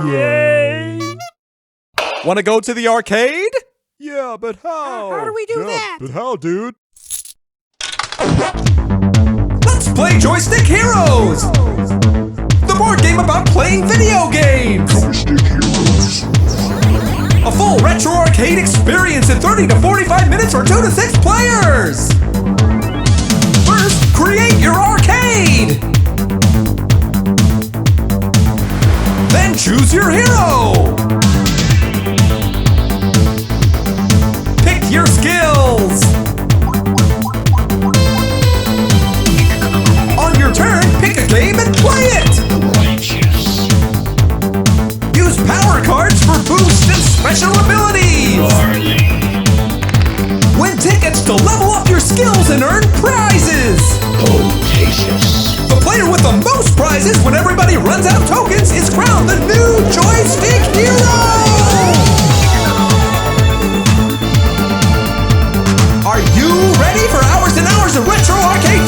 Yay! Want to go to the arcade? Yeah, but how? How do we do that? But how, dude? Let's play Joystick Heroes! The board game about playing video games! Joystick Heroes. A full retro arcade experience in 30 to 45 minutes for 2 to 6 players! First, create your arcade! Then choose your hero! Pick your skills! On your turn, pick a game and play it! Righteous. Use power cards for boosts and special abilities! Barley. Win tickets to level up your skills and earn prizes! Bodacious. The player with the most prizes when everybody runs out of tokens is crowned the new Joystick Hero! Are you ready for hours and hours of retro arcade